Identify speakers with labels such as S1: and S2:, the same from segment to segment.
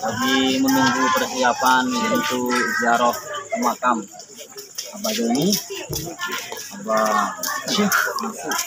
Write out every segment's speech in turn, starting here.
S1: Lagi menunggu persiapan untuk ziarah makam Abah Doni, Abah Syekh masuk.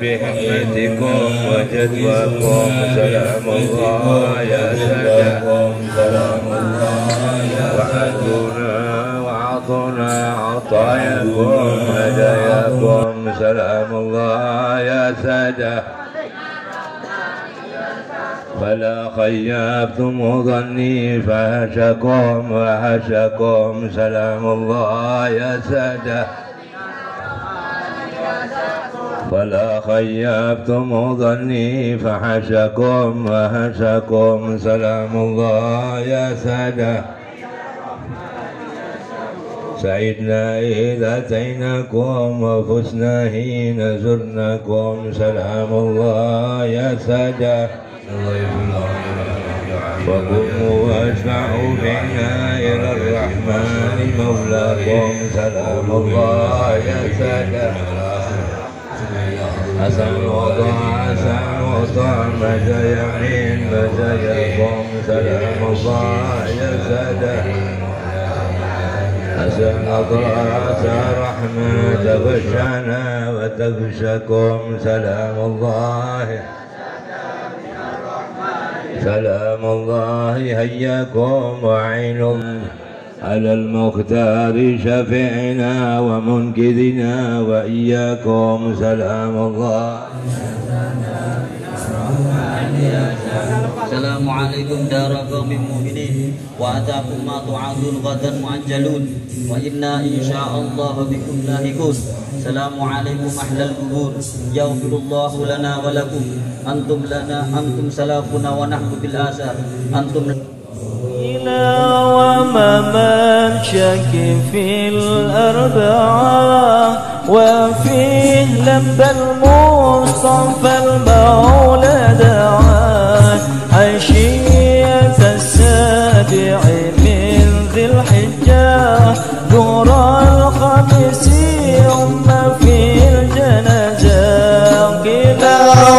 S2: بحكمتكم وجدواكم سلام الله يا سادة وعدونا وعطونا عطاياكم هداياكم سلام الله يا سادة فلا خيبتم ظني فهشكم وهشكم سلام الله يا سادة فلا خيبتم ظني فحشكم وهشكم سلام الله يا سادة سعدنا إذا أتيناكم وفزنا حين زرناكم سلام الله يا سادة وقوموا واشفعوا بنا إلى الرحمن مولاكم سلام الله يا سادة حسن وضع مدى يمين مزاياكم سلام الله يا سادة حسن أضراس رحمة تغشانا وتغشكم سلام الله سلام الله هياكم وعين على المختار شفيعنا ومنقذنا وإياكم سلام الله
S1: السلام عليكم دار قوم مؤمنين وأتاكم ما توعدون غدا معجلون وإنا إن شاء الله بكم لاحقون السلام عليكم أهل القبور يغفر الله لنا ولكم أنتم سلافنا ونحن بالآثار أنتم
S3: إلى وممشك في الأربعة وفيه لب المصطفى المولى دعاه عشية السابع من ذي الحجة دور الخميس يوم في الجنازة إلى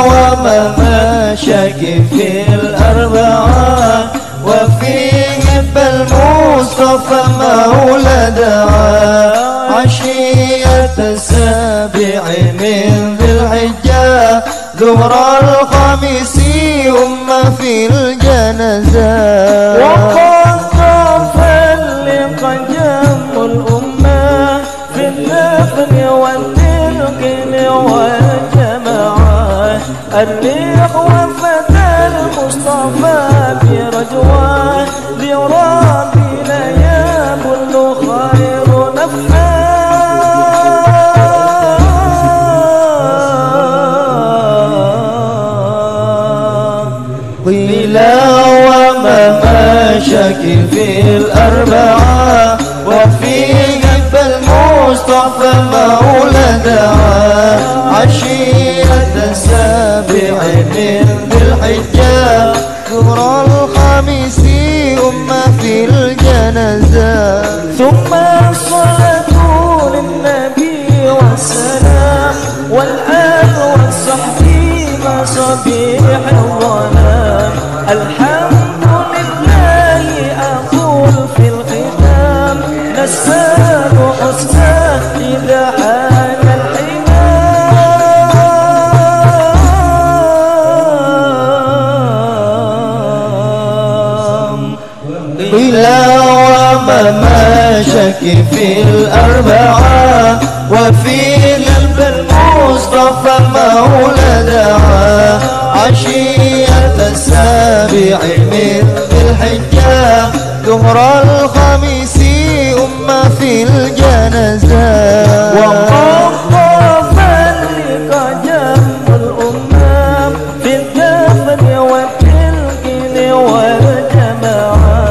S3: وممشك في الأربعة وفيه بالمصطفى مولى دعاه عشية السابع من ذي الحجة ظهر الخميس يوم في الجنازة وقد طاف اللقى جم الأمة في النفل والتلقين والجماعة الريح وفتى المصطفى برجوان لربنا يبل خير نفحا قيل وممشك في الأربعة وفيه المصطفى مولى دعاه عشية السابع من ذي الحجة ظهر الخميس في الجنازة ثم الصلاة للنبي والسلام والآل والصحب مصابيح الظلام الحمد لله أقول في الختام نسأل حسنه إذا حان إلى وممشك في الأربعة وفي قلب المصطفى مولى دعاه عشية السابع من ذي الحجة ظهر الخميس في الجنازة وقد طاف اللقى جنب الأمة في الكفن والتلقين والجماعة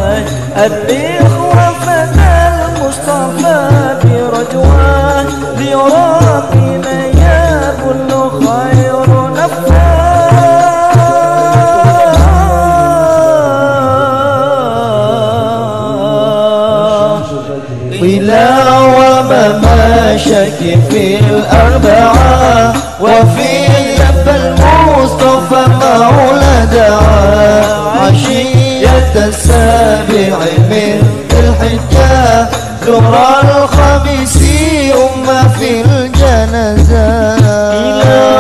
S3: الريح وفتى المصطفى برجوان لربنا يبل خير نفحا إلى وممشك في الأربعة وفي لب المصطفى مولى دعاه عشية السابع من الحجة ظهر الخميس في الجنازة إلى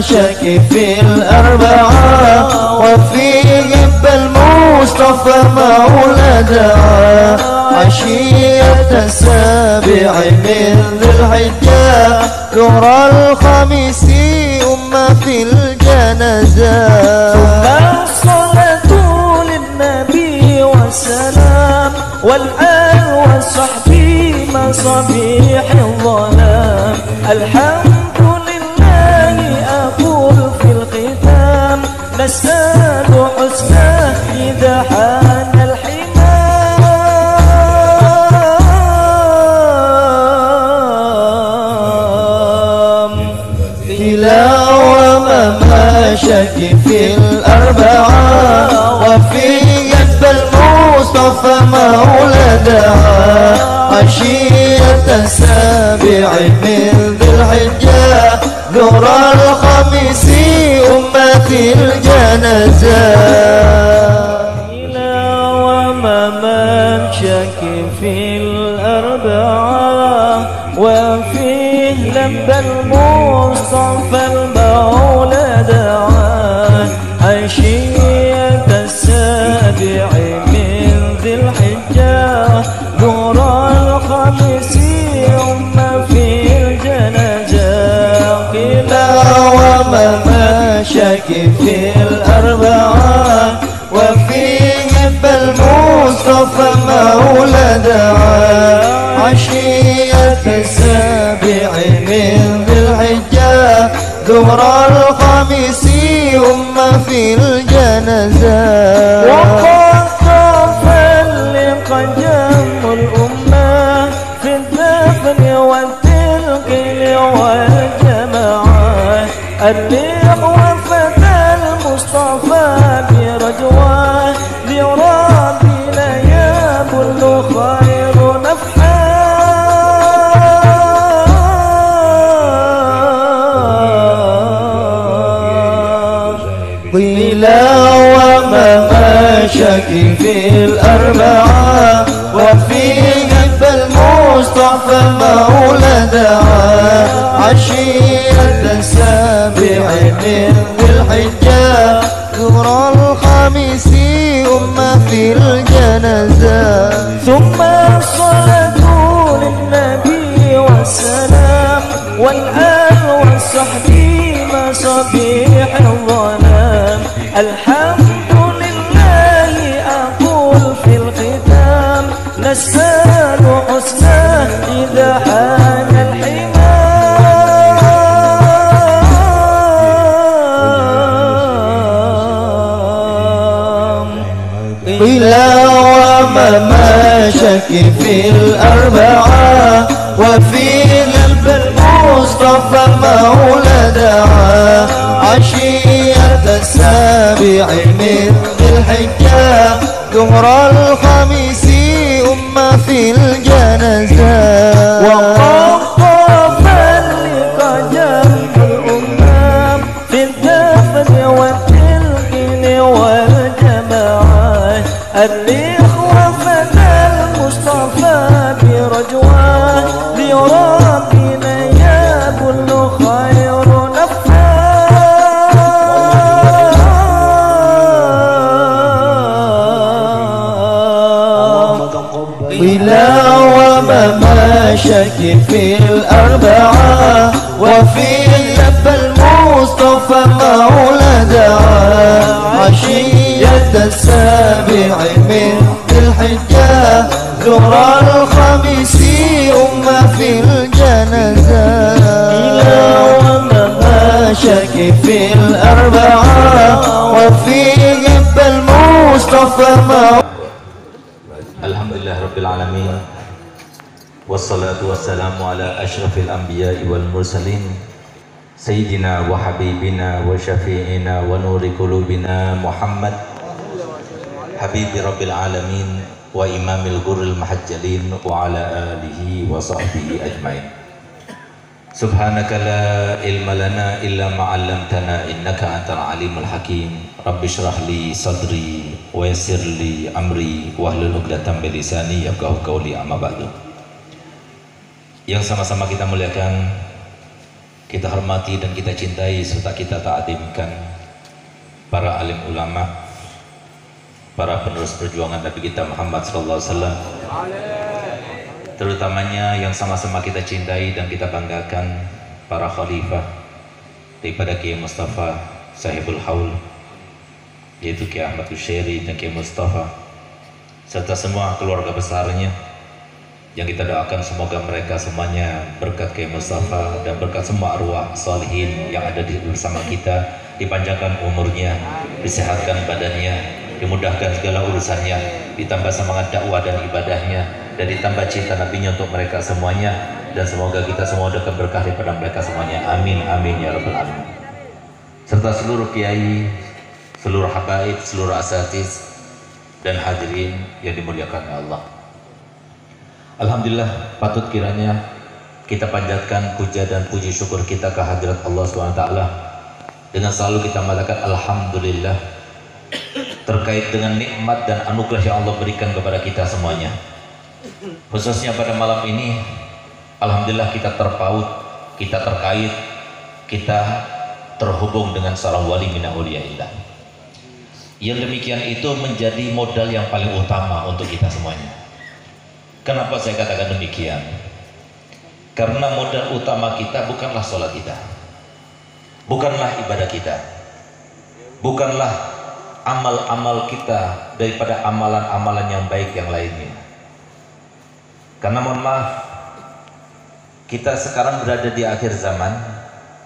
S3: شك في الأربعة وفيه المصطفى مولدها عشية السابع من ذي الحجة ظهر الخميس في الجنازة.
S4: ثم الصلاة للنبي والسلام والآل والصحب مصابيح الظلام. الحمد لله أقول في الختام نسأل حسنى إذا حان
S3: شك في الأربعة وفي المصطفى مولدها عشية السابع من ذي الحجة ظهر الخميس أمة الجنازة.
S4: إلى ومن شك في الأربعة وفيه لب المصطفى المولد عشية السابع من ذي الحجة ظهر الخميس في الجنازة.
S3: قيل وما شك في الأربعة وفيه المصطفى مولدها عشية السابع من ذي الحجة ظهر الخميس في الجنازة.
S4: وقد تفلق جم الأمة في الدفن والتلقين والجماعة. الريح وفد المصطفى برجواه لربنا يبل خير نفحه.
S3: قيل وما شك في الأربعة وفيه المصطفى مولدها عشية السابع من ذي الحجة ظهر الخميس في الجنازة.
S4: ثم الصلاة للنبي والسلام والآل والصحب مصابيح الظلام. الحمد لله أقول في الختام نسأل حسنى إذا حان الحمام.
S3: قيل وما شك في الأربعة وفي المصطفى مولدها عشية السابع من ذي الحجة ظهر الخميس في الجنازة.
S4: وقد تفلق جم الأمة في الدفن والتلقين والجماعة. الريح وفد المصطفى برجواه لربنا يبل خير نفحه.
S3: قيل وما شك في الأربعة وفيه المصطفى مولدها عشية السابع من ذي الحجة ظهر الخميس في الجنازة. قيل وما شك في الأربعة وفيه المصطفى
S5: Alhamdulillah Rabbil Alamin. Wassalatu wassalamu ala ashrafil anbiya'i wal mursalin Sayyidina wa habibina wa syafi'ina wa nuri qulubina Muhammad Habibi Rabbil Alamin wa imamil ghurril mahajjalin wa ala alihi wa sahbihi ajmain. Subhanaka la ilma lana illa ma'allamtana innaka antal alimul hakim. Rabbi syrah li sadri wa yassir li amri wahlul 'uqdatam min lisani yafqahu qawli amma ba'du. Yang sama-sama kita muliakan kita hormati dan kita cintai serta kita ta'zimkan para alim ulama, para penerus perjuangan Nabi kita Muhammad sallallahu alaihi wasallam, terutamanya yang sama-sama kita cintai dan kita banggakan para khalifah daripada Kiai Mustafa Sahibul Haul, yaitu Kiai Ahmad Utsyairi dan Kiai Mustafa, serta semua keluarga besarnya yang kita doakan semoga mereka semuanya berkat Kiai Mustafa dan berkat semua arwah salihin yang ada bersama kita dipanjangkan umurnya, disehatkan badannya, dimudahkan segala urusannya, ditambah semangat dakwah dan ibadahnya, dan ditambah cinta nabinya untuk mereka semuanya, dan semoga kita semua akan berkah daripada mereka semuanya, amin amin ya rabbal alamin. Serta seluruh kiai, seluruh habaib, seluruh asatiz dan hadirin yang dimuliakan Allah. Alhamdulillah, patut kiranya kita panjatkan puja dan puji syukur kita ke hadirat Allah SWT dengan selalu kita mengatakan alhamdulillah terkait dengan nikmat dan anugerah yang Allah berikan kepada kita semuanya. Khususnya pada malam ini, alhamdulillah kita terpaut, kita terkait, kita terhubung dengan seorang wali min auliyaillah. Yang demikian itu menjadi modal yang paling utama untuk kita semuanya. Kenapa saya katakan demikian? Karena modal utama kita bukanlah sholat kita, bukanlah ibadah kita, bukanlah amal-amal kita daripada amalan-amalan yang baik yang lainnya. Karena mohon maaf, kita sekarang berada di akhir zaman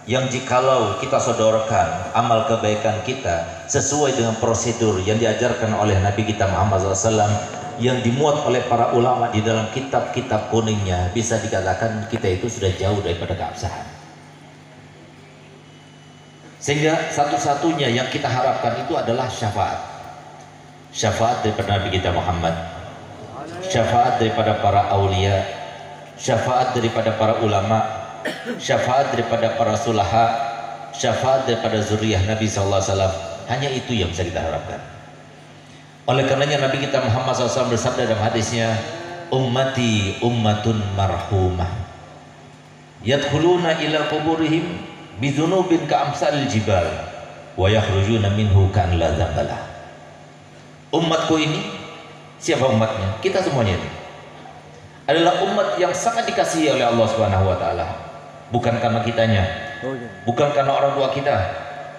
S5: yang jikalau kita sodorkan amal kebaikan kita sesuai dengan prosedur yang diajarkan oleh Nabi kita Muhammad SAW, yang dimuat oleh para ulama di dalam kitab-kitab kuningnya, bisa dikatakan kita itu sudah jauh daripada keabsahan. Sehingga satu-satunya yang kita harapkan itu adalah syafaat. Syafaat daripada Nabi kita Muhammad, syafaat daripada para aulia, syafaat daripada para ulama, syafaat daripada para sulaha, syafaat daripada zuriyah Nabi SAW. Hanya itu yang bisa kita harapkan. Oleh karenanya Nabi kita Muhammad SAW bersabda dalam hadisnya, ummati ummatun marhumah yadkhuluna ila kuburihim bidhunubin ka'amsalil jibal wa yakhrujuna minhu ka'an la dzambalah. Umatku ini, siapa umatnya? Kita semuanya ini adalah umat yang sangat dikasihi oleh Allah Subhanahu wa taala. Bukan karena kitanya, bukan karena orang tua kita,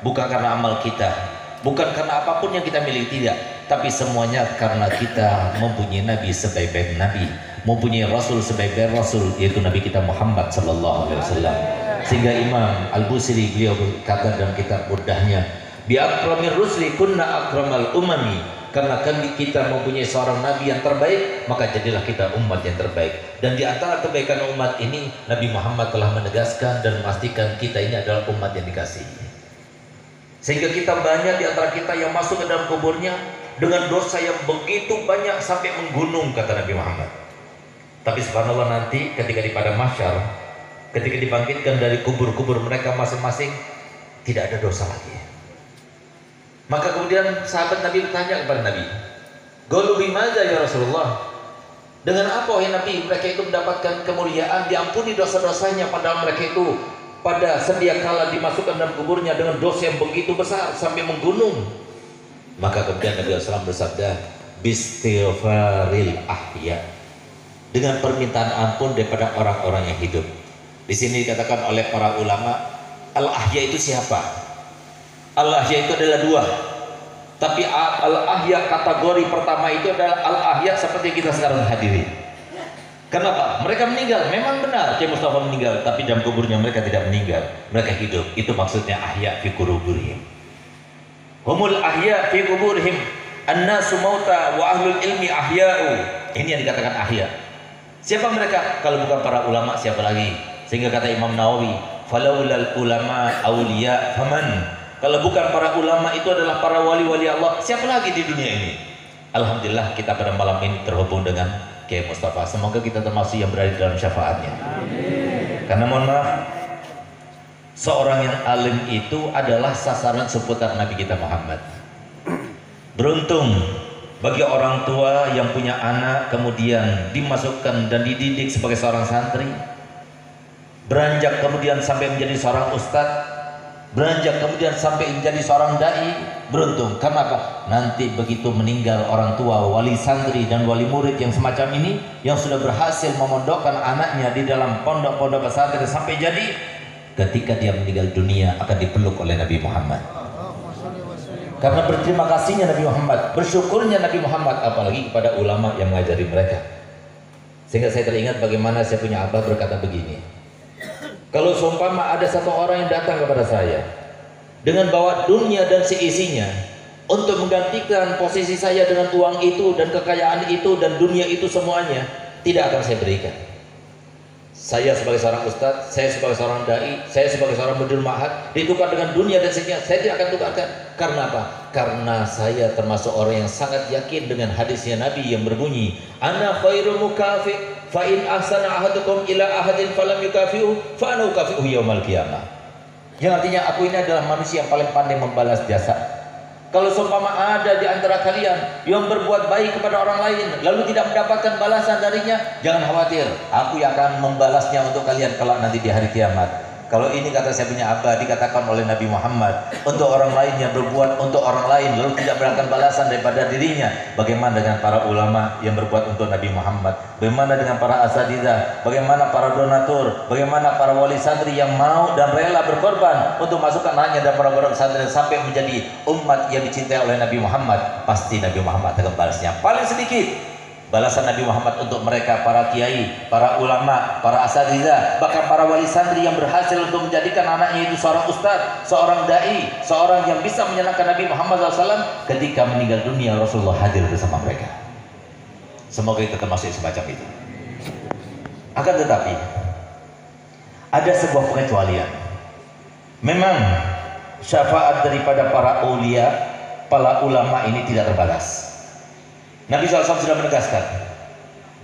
S5: bukan karena amal kita, bukan karena apapun yang kita miliki, tidak, tapi semuanya karena kita mempunyai Nabi sebaik-baik Nabi, mempunyai Rasul sebaik-baik Rasul, yaitu Nabi kita Muhammad sallallahu alaihi wasallam. Sehingga Imam Al-Busiri beliau berkata dalam kitab Burdahnya, bi akramir rusli kunna akramal umami, karena kita mempunyai seorang Nabi yang terbaik, maka jadilah kita umat yang terbaik. Dan di antara kebaikan umat ini, Nabi Muhammad telah menegaskan dan memastikan kita ini adalah umat yang dikasihi. Sehingga kita banyak di antara kita yang masuk ke dalam kuburnya dengan dosa yang begitu banyak sampai menggunung, kata Nabi Muhammad. Tapi subhanallah, nanti ketika di padang mahsyar, ketika dibangkitkan dari kubur-kubur mereka masing-masing, tidak ada dosa lagi. Maka kemudian sahabat Nabi bertanya kepada Nabi, qalu bimadza ya Rasulullah? Dengan apa wahai Nabi mereka itu mendapatkan kemuliaan, diampuni dosa-dosanya, padahal mereka itu pada sedia kala dimasukkan dalam kuburnya dengan dosa yang begitu besar sampai menggunung. Maka kemudian Nabi SAW bersabda, bistighfaril ahya, dengan permintaan ampun daripada orang-orang yang hidup. Di sini dikatakan oleh para ulama, al-ahya itu siapa? Al-ahya itu adalah dua. Tapi al-ahya kategori pertama itu adalah al-ahya seperti kita sekarang hadiri. Kenapa? Mereka meninggal, memang benar Kiai Mustafa meninggal, tapi dalam kuburnya mereka tidak meninggal, mereka hidup. Itu maksudnya ahya fi kuburihim. Humul ahya fi kuburihim, annasu mauta wa ahlul ilmi ahya'u. Ini yang dikatakan ahya. Siapa mereka? Kalau bukan para ulama, siapa lagi? Sehingga kata Imam Nawawi, falaulal ulama auliya faman. Kalau bukan para ulama itu adalah para wali-wali Allah, siapa lagi di dunia ini? Alhamdulillah kita pada malam ini terhubung dengan Kiai Mustafa. Semoga kita termasuk yang berada dalam syafaatnya. Amin. Karena mohon maaf, seorang yang alim itu adalah sasaran seputar Nabi kita Muhammad. Beruntung bagi orang tua yang punya anak kemudian dimasukkan dan dididik sebagai seorang santri. beranjak kemudian sampai menjadi seorang ustadz, beranjak kemudian sampai menjadi seorang dai, beruntung. Karena apa? Nanti begitu meninggal orang tua, wali santri dan wali murid yang semacam ini, yang sudah berhasil memondokkan anaknya di dalam pondok-pondok pesantren sampai jadi, ketika dia meninggal dunia akan dipeluk oleh Nabi Muhammad. Karena berterima kasihnya Nabi Muhammad, bersyukurnya Nabi Muhammad, apalagi kepada ulama yang mengajari mereka. Sehingga saya teringat bagaimana saya punya abah berkata begini, kalau seumpama ada satu orang yang datang kepada saya dengan bawa dunia dan seisinya untuk menggantikan posisi saya dengan uang itu dan kekayaan itu dan dunia itu semuanya, tidak akan saya berikan. Saya sebagai seorang ustadz, saya sebagai seorang dai, saya sebagai seorang mudir ma'had, ditukar dengan dunia dan seisinya, saya tidak akan tukarkan. Karena apa? Karena saya termasuk orang yang sangat yakin dengan hadisnya Nabi yang berbunyi, ana khairu mukafi fa in ahsana ahadukum ila ahadin falam yukafi'u fa ana ukafi'u yaumal qiyamah. Yang artinya aku ini adalah manusia yang paling pandai membalas jasa. Kalau seumpama ada di antara kalian yang berbuat baik kepada orang lain lalu tidak mendapatkan balasan darinya, jangan khawatir, aku yang akan membalasnya untuk kalian kelak nanti di hari kiamat. Kalau ini, kata saya punya abah, dikatakan oleh Nabi Muhammad untuk orang lain yang berbuat untuk orang lain lalu tidak mendapatkan balasan daripada dirinya, bagaimana dengan para ulama yang berbuat untuk Nabi Muhammad? Bagaimana dengan para asatidzah? Bagaimana para donatur? Bagaimana para wali santri yang mau dan rela berkorban untuk masukkan anaknya dan para pondok pesantren sampai menjadi umat yang dicintai oleh Nabi Muhammad? Pasti Nabi Muhammad akan balasnya. Paling sedikit balasan Nabi Muhammad untuk mereka, para kiai, para ulama, para asatidzah, bahkan para wali santri yang berhasil untuk menjadikan anaknya itu seorang ustadz, seorang dai, seorang yang bisa menyenangkan Nabi Muhammad SAW. Ketika meninggal dunia, Rasulullah hadir bersama mereka. Semoga kita termasuk semacam itu. Akan tetapi ada sebuah pengecualian. Memang syafaat daripada para aulia, para ulama ini tidak terbatas. Nabi SAW sudah menegaskan,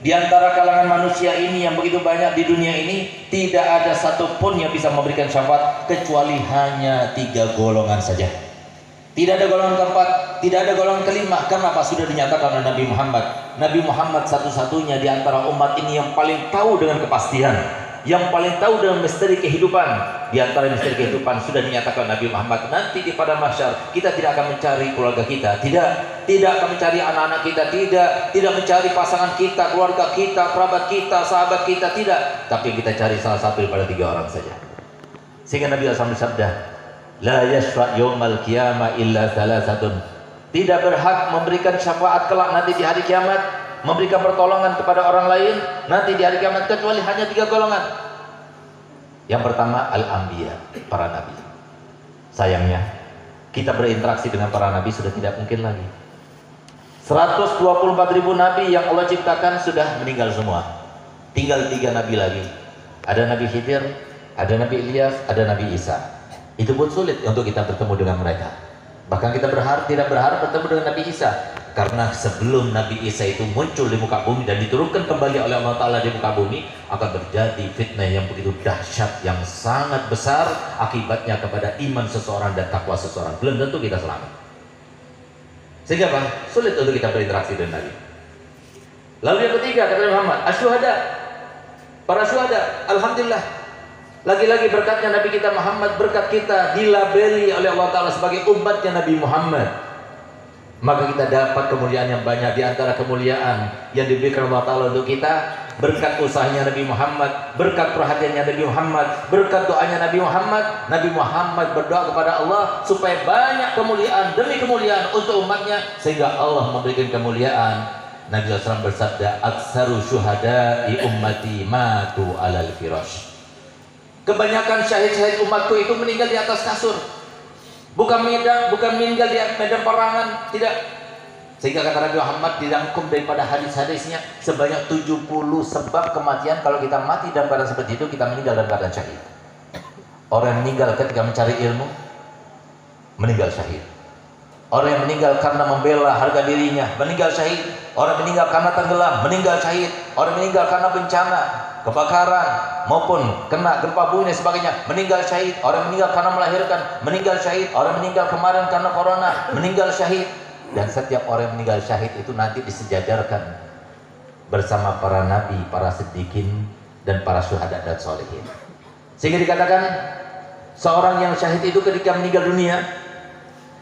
S5: di antara kalangan manusia ini yang begitu banyak di dunia ini, tidak ada satupun yang bisa memberikan syafaat kecuali hanya 3 golongan saja. Tidak ada golongan keempat, tidak ada golongan kelima. Karena apa? Sudah dinyatakan oleh Nabi Muhammad. Nabi Muhammad satu-satunya di antara umat ini yang paling tahu dengan kepastian, yang paling tahu dengan misteri kehidupan. Di antara misteri kehidupan sudah dinyatakan Nabi Muhammad, nanti di padang mahsyar kita tidak akan mencari keluarga kita, tidak akan mencari anak-anak kita, tidak mencari pasangan kita, keluarga kita, kerabat kita, sahabat kita, tidak. Tapi kita cari salah satu daripada 3 orang saja. Sehingga Nabi SAW bersabda, la yashfa' yawmal qiyamah illa thalathatun. Tidak berhak memberikan syafaat kelak nanti di hari kiamat, memberikan pertolongan kepada orang lain nanti di hari kiamat, kecuali hanya 3 golongan. Yang pertama, al-anbiya, para nabi. Sayangnya kita berinteraksi dengan para nabi sudah tidak mungkin lagi. 124.000 nabi yang Allah ciptakan sudah meninggal semua. Tinggal 3 nabi lagi. Ada Nabi Khidir, ada Nabi Ilyas, ada Nabi Isa. Itu pun sulit untuk kita bertemu dengan mereka. Bahkan kita tidak berharap bertemu dengan Nabi Isa, karena sebelum Nabi Isa itu muncul di muka bumi dan diturunkan kembali oleh Allah Ta'ala di muka bumi, akan terjadi fitnah yang begitu dahsyat, yang sangat besar akibatnya kepada iman seseorang dan takwa seseorang. Belum tentu kita selamat. Sehingga apa? Sulit untuk kita berinteraksi dengan Nabi. Lalu yang ketiga, kata Muhammad, asyuhada, para syuhada. Alhamdulillah, lagi-lagi berkatnya Nabi kita Muhammad, berkat kita dilabeli oleh Allah Ta'ala sebagai umatnya Nabi Muhammad, maka kita dapat kemuliaan yang banyak. Di antara kemuliaan yang diberikan Allah Ta'ala untuk kita, berkat usahanya Nabi Muhammad, berkat perhatiannya Nabi Muhammad, berkat doanya Nabi Muhammad. Nabi Muhammad berdoa kepada Allah supaya banyak kemuliaan demi kemuliaan untuk umatnya, sehingga Allah memberikan kemuliaan. Nabi SAW bersabda, aksaru syuhada'i ummati matu alal firash. Kebanyakan syahid-syahid umatku itu meninggal di atas kasur, bukan meninggal di medan perangan, tidak. Sehingga kata Nabi Muhammad dirangkum daripada hadis-hadisnya sebanyak 70 sebab kematian. Kalau kita mati dalam keadaan seperti itu, kita meninggal dalam keadaan syahid. Orang yang meninggal ketika mencari ilmu, meninggal syahid. Orang yang meninggal karena membela harga dirinya, meninggal syahid. Orang yang meninggal karena tenggelam, meninggal syahid. Orang yang meninggal karena bencana, kebakaran maupun kena gempa bumi dan sebagainya, meninggal syahid. Orang meninggal karena melahirkan, meninggal syahid. Orang meninggal kemarin karena corona, meninggal syahid. Dan setiap orang yang meninggal syahid itu nanti disejajarkan bersama para nabi, para siddiqin, dan para syuhada dan sholihin. Sehingga dikatakan seorang yang syahid itu ketika meninggal dunia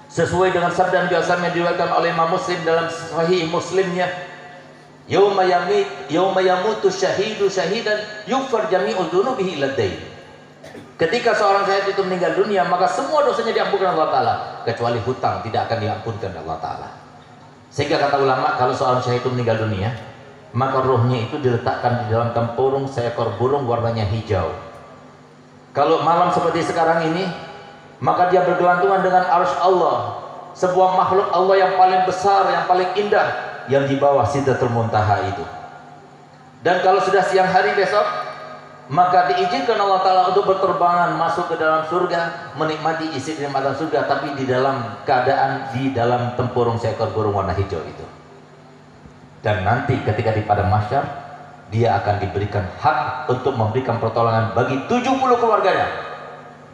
S5: sesuai dengan sabda Nabi SAW yang diriwayatkan oleh Imam Muslim dalam Sahih Muslimnya, yauma yamutu syahidu syahidan yughfar jami'u dzunubihi illa dain. Ketika seorang syahid itu meninggal dunia, maka semua dosanya diampunkan Allah Ta'ala, kecuali hutang tidak akan diampunkan Allah Ta'ala. Sehingga kata ulama, kalau seorang syahid itu meninggal dunia, maka ruhnya itu diletakkan di dalam tempurung seekor burung warnanya hijau. Kalau malam seperti sekarang ini, maka dia bergelantungan dengan arsy Allah, sebuah makhluk Allah yang paling besar, yang paling indah, yang di bawah Sidratul Muntaha itu. Dan kalau sudah siang hari besok, maka diizinkan Allah Ta'ala untuk berterbangan masuk ke dalam surga, menikmati isi kenikmatan surga, tapi di dalam keadaan di dalam tempurung seekor burung warna hijau itu. Dan nanti ketika di padang mahsyar, dia akan diberikan hak untuk memberikan pertolongan bagi 70 keluarganya,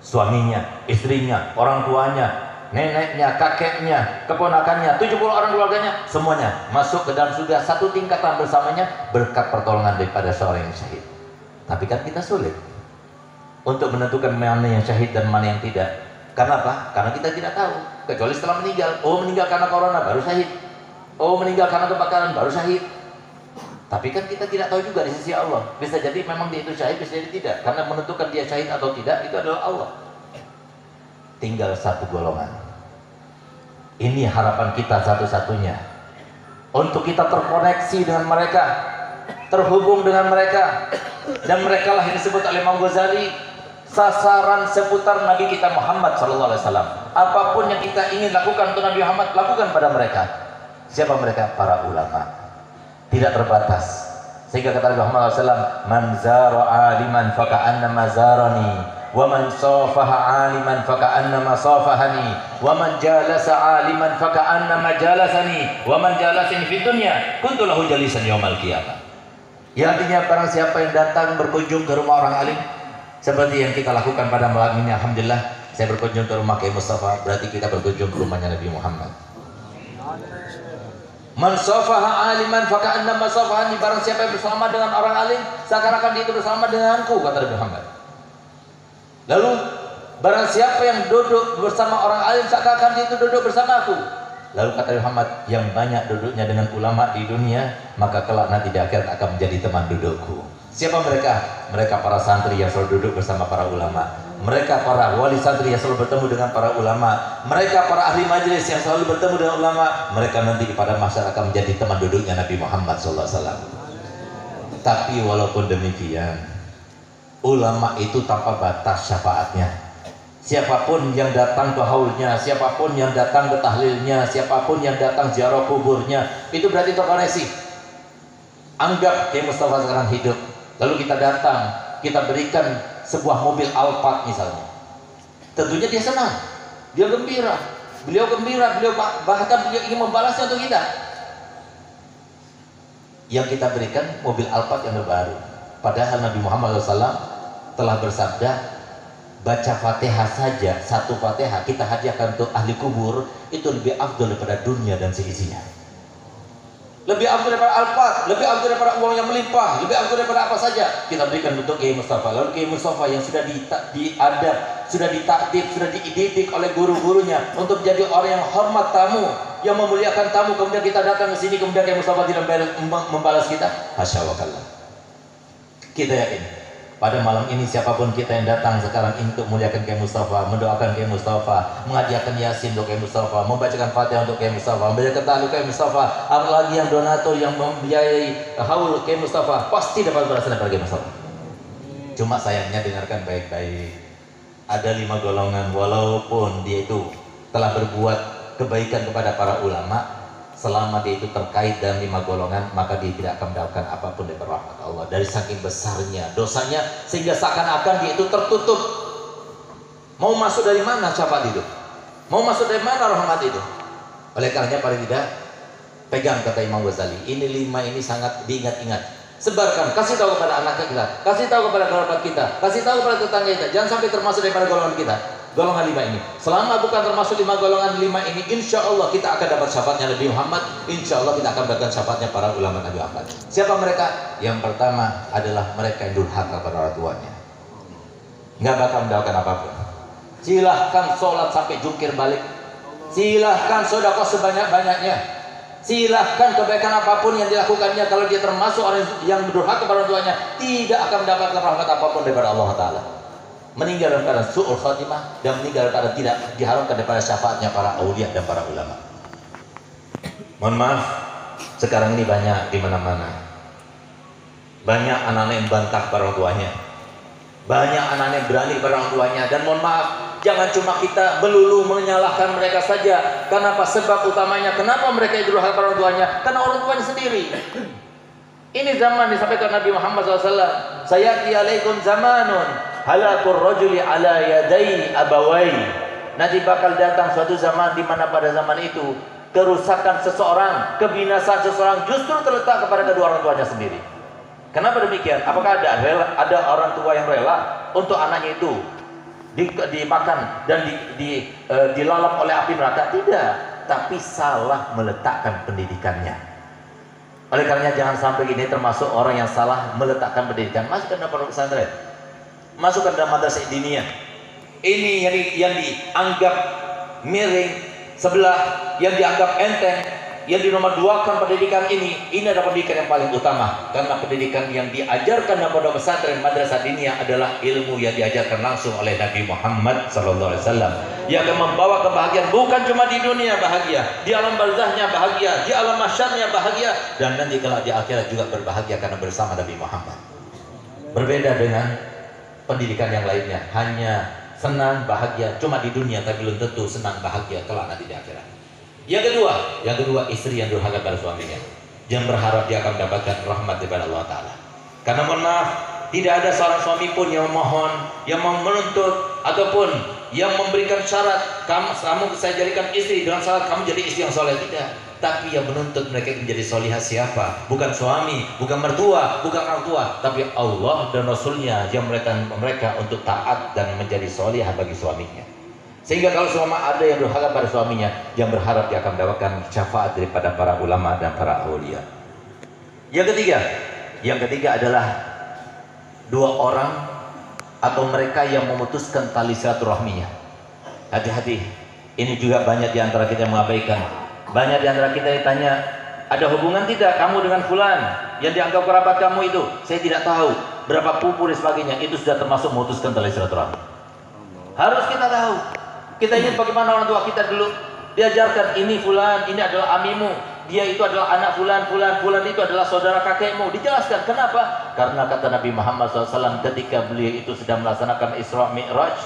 S5: suaminya, istrinya, orang tuanya, neneknya, kakeknya, keponakannya, 70 orang keluarganya, semuanya masuk ke dalam surga satu tingkatan bersamanya berkat pertolongan daripada seorang yang syahid. Tapi kan kita sulit untuk menentukan mana yang syahid dan mana yang tidak. Karena apa? Karena kita tidak tahu, kecuali setelah meninggal. Oh, meninggal karena corona baru syahid. Oh, meninggal karena kebakaran baru syahid. Tapi kan kita tidak tahu juga di sisi Allah. Bisa jadi memang dia itu syahid, bisa jadi tidak. Karena menentukan dia syahid atau tidak itu adalah Allah. Tinggal satu golongan. Ini harapan kita satu-satunya, untuk kita terkoneksi dengan mereka, terhubung dengan mereka. Dan mereka lah yang disebut oleh Imam Ghazali sasaran seputar Nabi kita Muhammad SAW. Apapun yang kita ingin lakukan untuk Nabi Muhammad, lakukan pada mereka. Siapa mereka? Para ulama. Tidak terbatas. Sehingga kata Nabi Muhammad SAW, man zara aliman faka'annama zarani, wa man safaha aliman faka'annama safahani, wa man jalasa aliman faka'annama jalasani, wa man jalasani fid dunya kuntu lahu jalisan yaumal qiyamah. Ya, artinya barang siapa yang datang berkunjung ke rumah orang alim seperti yang kita lakukan pada malam ini, alhamdulillah saya berkunjung ke rumah Kiai Mustafa, berarti kita berkunjung ke rumahnya Nabi Muhammad. Man safaha aliman faka'annama safahani, barang siapa yang bersama dengan orang alim seakan-akan dia itu bersama denganku, kata Nabi Muhammad. Lalu barang siapa yang duduk bersama orang alim seakan-akan dia itu duduk bersama aku. Lalu kata Muhammad, yang banyak duduknya dengan ulama di dunia, maka kelak nanti di akhirat akan menjadi teman dudukku. Siapa mereka? Mereka para santri yang selalu duduk bersama para ulama. Mereka para wali santri yang selalu bertemu dengan para ulama. Mereka para ahli majelis yang selalu bertemu dengan ulama. Mereka nanti pada masyarakat akan menjadi teman duduknya Nabi Muhammad SAW. Tapi walaupun demikian, ulama itu tanpa batas syafaatnya. Siapapun yang datang ke haulnya, siapapun yang datang ke tahlilnya, siapapun yang datang ziarah kuburnya, itu berarti terkoneksi. Anggap Kiai Mustafa sekarang hidup, lalu kita datang, kita berikan sebuah mobil Alphard misalnya. Tentunya dia senang, dia gembira, beliau bahkan beliau ingin membalasnya untuk kita. Yang kita berikan mobil Alphard yang terbaru. Padahal Nabi Muhammad SAW telah bersabda, baca Fatihah saja, satu Fatihah kita hadiahkan untuk ahli kubur, itu lebih afdal daripada dunia dan seisinya. Lebih afdal daripada Alphard, lebih afdal daripada uang yang melimpah, lebih afdal daripada apa saja kita berikan untuk Kiai Mustafa. Lalu Kiai Mustafa yang sudah diadab, sudah ditakdir, sudah dididik oleh guru-gurunya untuk menjadi orang yang hormat tamu, yang memuliakan tamu, kemudian kita datang ke sini, kemudian Kiai Mustafa tidak membalas kita. Hasya wa kalla. Kita yakin pada malam ini siapapun kita yang datang sekarang ini untuk muliakan Kiai Mustafa, mendoakan Kiai Mustafa, menghadiahkan Yasin untuk Kiai Mustafa, membacakan Fatihah untuk Kiai Mustafa, membacakan tahlil Kiai Mustafa, apalagi yang donatur yang membiayai haul Kiai Mustafa, pasti dapat balasan dari Kiai Mustafa. Cuma sayangnya dengarkan baik-baik, ada 5 golongan, walaupun dia itu telah berbuat kebaikan kepada para ulama, selama dia itu terkait dengan 5 golongan, maka dia tidak akan mendapatkan apapun dari rahmat Allah. Dari saking besarnya dosanya, sehingga seakan-akan dia itu tertutup. Mau masuk dari mana syafaat itu? Mau masuk dari mana rahmat itu? Oleh karenanya paling tidak, pegang kata Imam Ghazali, ini 5 ini sangat diingat-ingat. Sebarkan, kasih tahu kepada anak kita, kasih tahu kepada kerabat kita, kasih tahu kepada tetangga kita. Jangan sampai termasuk daripada golongan kita. Golongan 5 ini, selama bukan termasuk 5 golongan 5 ini, insya Allah kita akan dapat syafaatnya Nabi Muhammad, insya Allah kita akan dapatkan syafaatnya para ulama Nabi Muhammad. Siapa mereka? Yang pertama adalah mereka yang durhaka pada orang tuanya. nggak bakal mendapatkan apapun. Silahkan sholat sampai jungkir balik, silahkan sedekah sebanyak-banyaknya, silahkan kebaikan apapun yang dilakukannya, kalau dia termasuk orang yang berdurhaka kepada orang tuanya, tidak akan mendapatkan rahmat apapun daripada Allah Ta'ala. Meninggal dalam keadaan su'ul khatimah, dan meninggal dalam keadaan tidak diharapkan daripada syafaatnya para aulia dan para ulama. Mohon maaf, sekarang ini banyak di mana-mana, banyak anak-anak yang bantah para orang tuanya, banyak anak-anak yang berani pada orang tuanya. Dan mohon maaf, jangan cuma kita melulu menyalahkan mereka saja. Kenapa? Sebab utamanya kenapa mereka itu durhaka pada orang tuanya? Karena orang tuanya sendiri. Ini zaman disampaikan Nabi Muhammad SAW, sayati alaikum zamanun halakul rajuli ala yadai abawai. Nanti bakal datang suatu zaman di mana pada zaman itu kerusakan seseorang, kebinasaan seseorang justru terletak kepada kedua orang tuanya sendiri. Kenapa demikian? Apakah ada orang tua yang rela untuk anaknya itu dimakan dan dilalap oleh api neraka? Tidak, tapi salah meletakkan pendidikannya. Oleh karenanya jangan sampai ini termasuk orang yang salah meletakkan pendidikan. Masukkan dalam pondok pesantren, masukkan dalam madrasah diniyah. Ini yang dianggap miring sebelah, yang dianggap enteng, yang dinomor duakan pendidikan ini adalah pendidikan yang paling utama. Karena pendidikan yang diajarkan dalam pondok pesantren madrasah diniyah adalah ilmu yang diajarkan langsung oleh Nabi Muhammad SAW, yang akan membawa kebahagiaan bukan cuma di dunia bahagia, di alam barzahnya bahagia, di alam mahsyarnya bahagia, dan nanti kalau di akhirat juga berbahagia karena bersama Nabi Muhammad. Berbeda dengan pendidikan yang lainnya, hanya senang bahagia cuma di dunia, tapi belum tentu senang bahagia kelak nanti di akhirat. Yang kedua, istri yang durhaka pada suaminya, yang berharap dia akan mendapatkan rahmat daripada Allah Ta'ala. Karena mohon maaf, tidak ada seorang suami pun yang memohon, yang menuntut, ataupun yang memberikan syarat, kamu saya jadikan istri dengan syarat kamu jadi istri yang soleh. Tidak. Tapi yang menuntut mereka menjadi solihah siapa? Bukan suami, bukan mertua, bukan orang tua, tapi Allah dan Rasulnya yang mereka untuk taat dan menjadi solihah bagi suaminya. Sehingga kalau suami ada yang durhaka pada suaminya, yang berharap dia akan mendapatkan syafaat daripada para ulama dan para aulia. Yang ketiga adalah dua orang atau mereka yang memutuskan tali silaturahminya. Hati-hati, ini juga banyak di antara kita yang mengabaikan. Banyak di antara kita yang tanya, ada hubungan tidak kamu dengan fulan yang dianggap kerabat kamu itu? Saya tidak tahu berapa pupu dan sebagainya. Itu sudah termasuk memutuskan tali silaturahmi. Harus kita tahu. Kita ingat bagaimana orang tua kita dulu diajarkan, ini fulan, ini adalah amimu, dia itu adalah anak fulan, fulan itu adalah saudara kakekmu. Dijelaskan kenapa? Karena kata Nabi Muhammad SAW ketika beliau itu sedang melaksanakan Isra Mi'raj,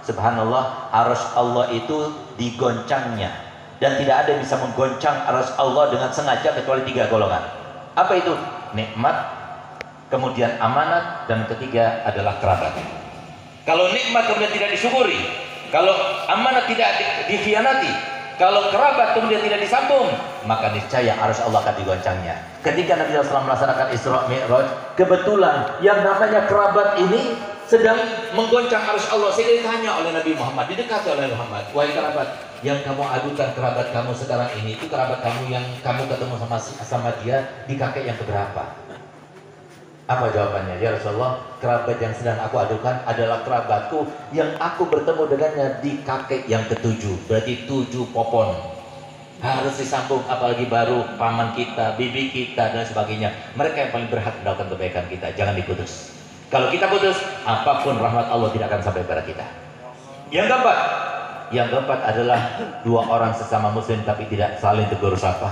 S5: subhanallah, arsy Allah itu digoncangnya. Dan tidak ada yang bisa menggoncang arsy Allah dengan sengaja kecuali 3 golongan. Apa itu? Nikmat, kemudian amanat, dan ketiga adalah kerabat. Kalau nikmat kemudian tidak disyukuri, kalau amanat tidak dikhianati, kalau kerabat kemudian tidak disambung, maka niscaya arsy Allah akan digoncangnya. Ketika Nabi SAW melaksanakan Isra Mi'raj, kebetulan yang namanya kerabat ini sedang menggoncang arsy Allah. Sehingga ditanya oleh Nabi Muhammad, didekati oleh Muhammad, wahai kerabat, yang kamu adukan kerabat kamu sekarang ini, itu kerabat kamu yang kamu ketemu sama dia di kakek yang keberapa? Apa jawabannya? Ya Rasulullah, kerabat yang sedang aku adukan adalah kerabatku yang aku bertemu dengannya di kakek yang ke-7. Berarti 7 popon. Harus disambung, apalagi baru paman kita, bibi kita, dan sebagainya. Mereka yang paling berhak mendapatkan kebaikan kita. Jangan diputus. Kalau kita putus, apapun rahmat Allah tidak akan sampai kepada kita. Yang keempat adalah 2 orang sesama muslim tapi tidak saling tegur sapa.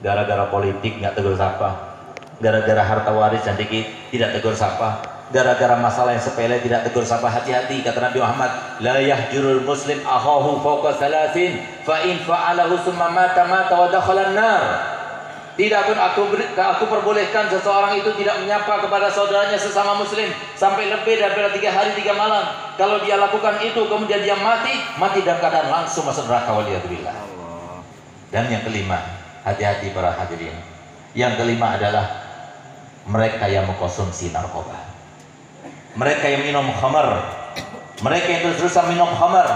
S5: Gara-gara politik nggak tegur sapa, gara-gara harta waris dan dikit tidak tegur sapa, gara-gara masalah yang sepele tidak tegur sapa. Hati-hati, kata Nabi Muhammad, la yahjurul muslim akhahu fawqa salasin fa in fa'alahu summa mata wa dakhala an-nar. Tidak pun aku perbolehkan seseorang itu tidak menyapa kepada saudaranya sesama muslim sampai lebih daripada 3 hari 3 malam. Kalau dia lakukan itu kemudian dia mati dalam keadaan langsung masuk neraka, waliyadzubillah. Dan yang kelima, hati-hati para hadirin. Yang kelima adalah mereka yang mengkonsumsi narkoba. Mereka yang minum khamar, mereka yang terus-terusan minum khamar,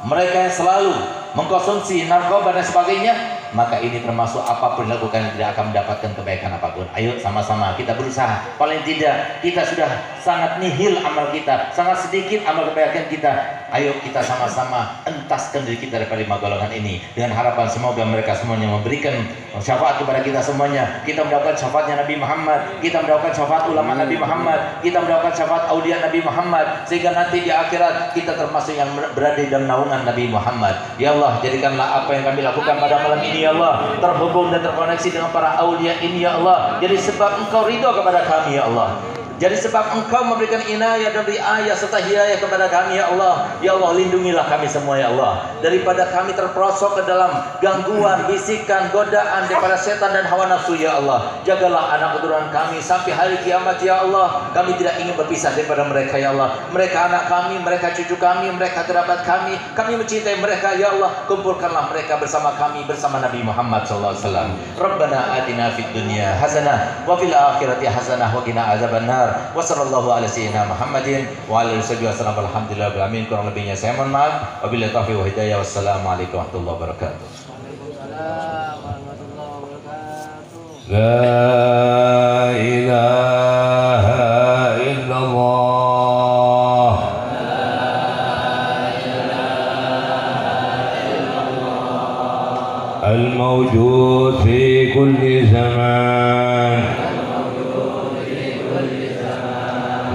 S5: mereka yang selalu mengkonsumsi narkoba dan sebagainya, maka ini termasuk apapun dilakukan tidak akan mendapatkan kebaikan apapun. Ayo sama-sama kita berusaha. Paling tidak kita sudah sangat nihil amal kita, sangat sedikit amal kebaikan kita. Ayo kita sama-sama entaskan diri kita daripada 5 golongan ini dengan harapan semoga mereka semuanya memberikan syafaat kepada kita semuanya. Kita mendapatkan syafaatnya Nabi Muhammad, kita mendapatkan syafaat ulama Nabi Muhammad, kita mendapatkan syafaat aulia Nabi Muhammad, sehingga nanti di akhirat kita termasuk yang berada dalam naungan Nabi Muhammad. Ya Allah, jadikanlah apa yang kami lakukan pada malam ini ya Allah terhubung dan terkoneksi dengan para aulia ini ya Allah. Jadi sebab Engkau ridho kepada kami ya Allah. Jadi sebab Engkau memberikan inayah dan riayah serta hidayah kepada kami ya Allah. Ya Allah, lindungilah kami semua ya Allah daripada kami terperosok ke dalam gangguan, bisikan, godaan daripada setan dan hawa nafsu ya Allah. Jagalah anak keturunan kami sampai hari kiamat ya Allah. Kami tidak ingin berpisah daripada mereka ya Allah. Mereka anak kami, mereka cucu kami, mereka kerabat kami. Kami mencintai mereka ya Allah. Kumpulkanlah mereka bersama kami, bersama Nabi Muhammad sallallahu alaihi wasallam. Rabbana atina fid dunya hasanah wa fil akhirati hasanah wa qina azabannar. Wa sallallahu ala sayyidina Muhammadin wa ala alihi wasallam. Alhamdulillah rabbil alamin. Kurang lebihnya saya mohon maaf. Wabillahi taufiq wa hidayah. Wassalamualaikum warahmatullahi wabarakatuh.
S2: La ilaha illallah. Al-mawjud fi kulli zaman.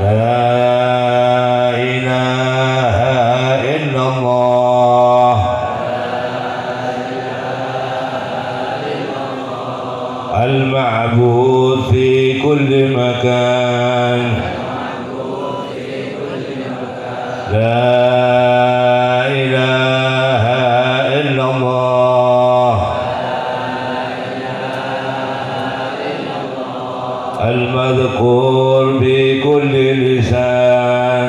S2: La ilaha illallah. Al-ma'bud fi kulli makan. La ilaha illallah. Al-madhkur bi kulli lisan.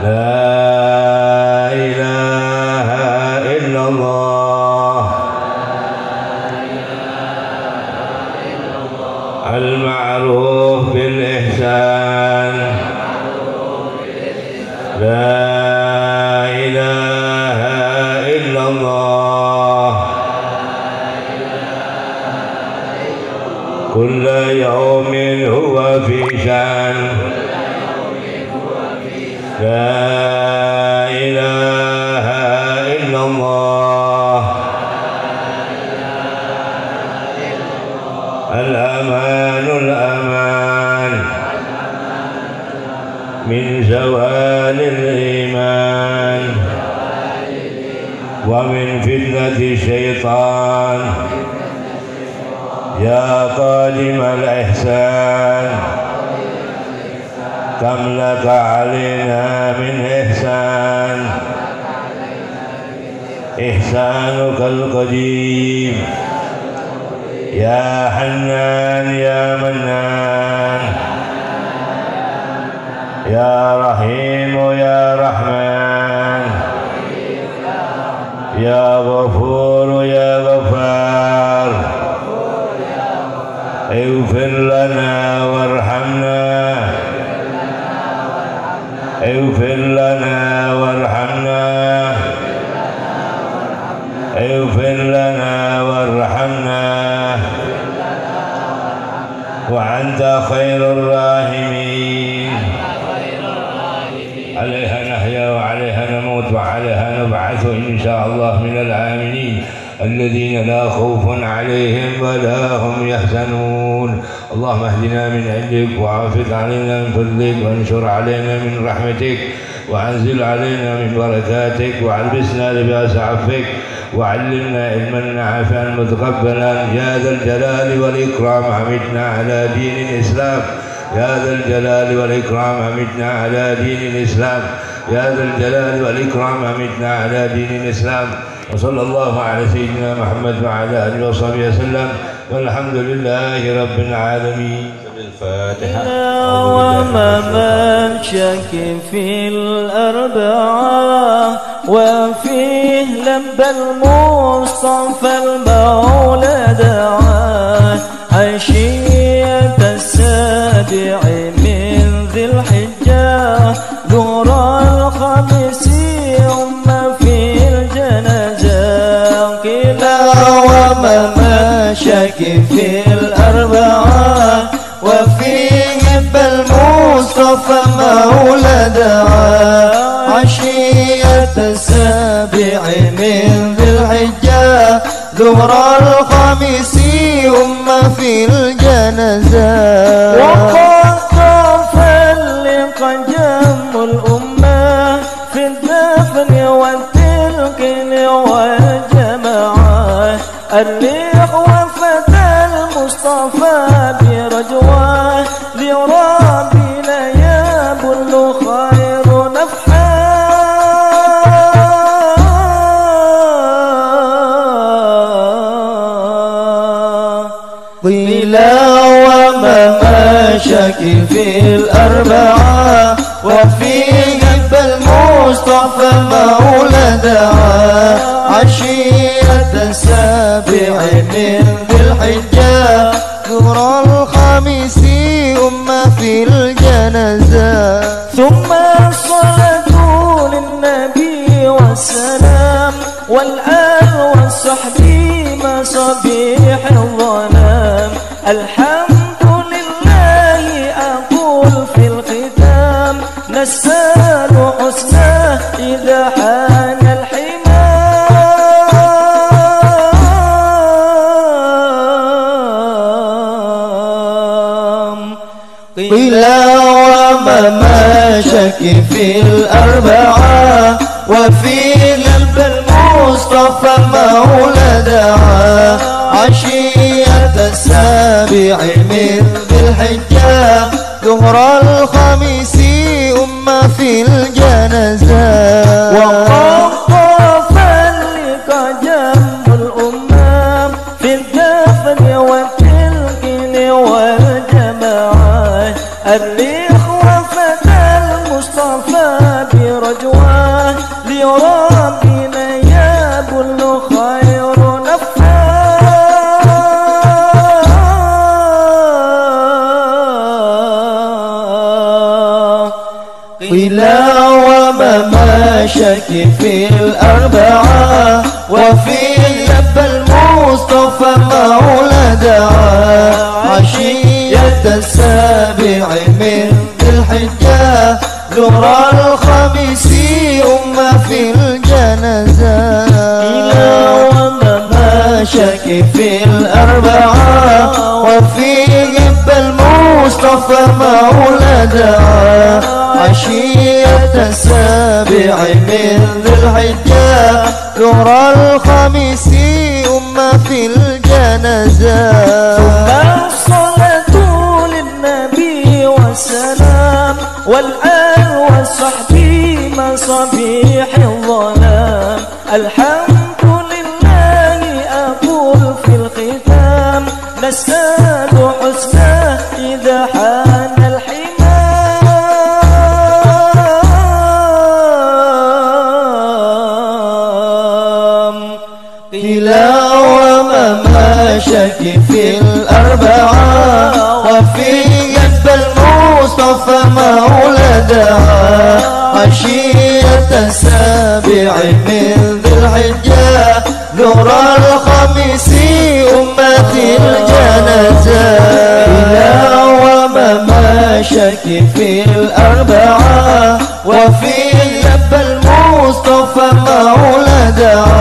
S2: La ilaha illallah. Al-ma'ruf bil ihsan. La ilaha illallah. كل يوم هو في شأن. لا إله إلا الله. الأمان الأمان من زوال الإيمان ومن فتنة الشيطان. يا قادم الإحسان كم لك علينا من إحسان. إحسانك القديم يا حنان يا منان يا رحيم يا رحمن يا غفور يا غفار. اغفر لنا وارحمنا. اغفر لنا وارحمنا. اغفر لنا وارحمنا. وأنت خير الراحمين. عليها نحيا وعليها نموت وعليها نبعث إن شاء الله من الآمنين الذين لا خوف عليهم ولا هم يحزنون. اللهم اهدنا من عندك وعافظ علينا من فضلك وانشر علينا من رحمتك وأنزل علينا من بركاتك وألبسنا لباس عفوك وعلمنا علما نافعا متقبلا. يا ذا الجلال والإكرام أمتنا على دين الإسلام. يا ذا الجلال والإكرام أمتنا على دين الإسلام. يا ذا الجلال والإكرام أمتنا على دين الإسلام. وصلى الله على سيدنا محمد وعلى آله وصحبه وسلم والحمد لله رب العالمين. الفاتحة.
S4: ومن شك في الأربعة وفيه لبى المصطفى المولى دعاه عشية السابع من ذي الحجة نور الخميس يوم في الجنازة
S3: مماشك في الأربعة وفيه بالمصطفى مولدها عشية السابع من ذي الحجة ظهر الخميس في الجنازات
S4: وقد تفلق جم الأمة في الدفن والتلقين والجماعة الريح وفتى المصطفى برجواه لربنا يبل خير نفحا
S3: قيل ومماشك في الأربعة وفي جنب المصطفى مولدها عشية السابع من ذي الحجة ظهر الخميس في الجنازات
S4: ثم الصلاة للنبي والسلام والآل والصحب مصابيح الظلام الحمد لله أقول في الختام نسأل حسنه إذا حان الحمام
S3: قيل ومماشك في الأربعة وفي قلب المصطفى مولدها عشية السابع من ذي الحجة ظهر الخميس في الجنازات
S4: وقد تفلق جم الأمة في الدفن والتلقين والجماعة الريح وفتى المصطفى برجواه لربنا يبل خير نفحا
S3: قيل ومماشك في الأربعة وفي لب المصطفى مولدها عشية السابع من ذي الحجة ظهر الخميس في الجنازات قيل ومماشك في الأربعة وفي جنب المصطفى مولدها عشية السابع من ذي الحجة ظهر الخميس في الجنازات
S4: ثم الصلاة للنبي والسلام والآل والصحب مصابيح الظلام الحمد لله أقول في الختام نسأل حسنه إذا حان الحمام
S3: قيل ومماشك في الأربعة وفي جنب المصطفى مولدها عشية السابع من ذي الحجة ظهر الخميس في الجنازات قيل ومماشك في الأربعة وفي جنب المصطفى مولدها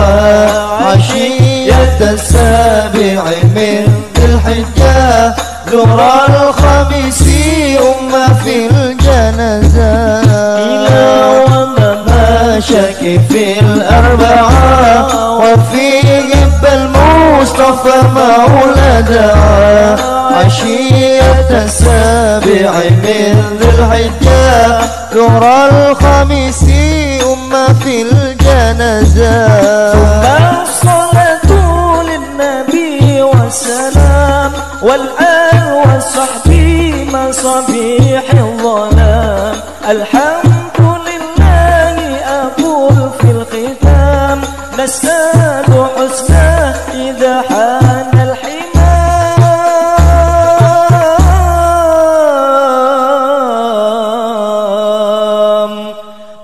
S3: عشية السابع من ذي الحجة ظهر الخميس في الجنازات قيل ومماشك في الأربعة وفي جنب المصطفى مولدها عشية السابع من ذي الحجة ظهر الخميس في الجنازات
S4: ثم الصلاة للنبي والسلام والآل والصحب مصابيح الظلام الحمد لله أقول في الختام نسأل حسنه إذا حان الحمام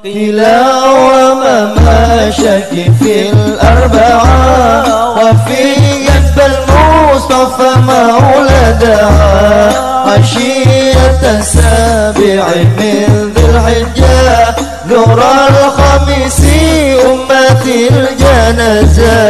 S3: قيل ومماشك في الأربعة وفي جنب المصطفى المصطفى مولدها عشية السابع من ذي الحجة نور الخميس أمة الجنازة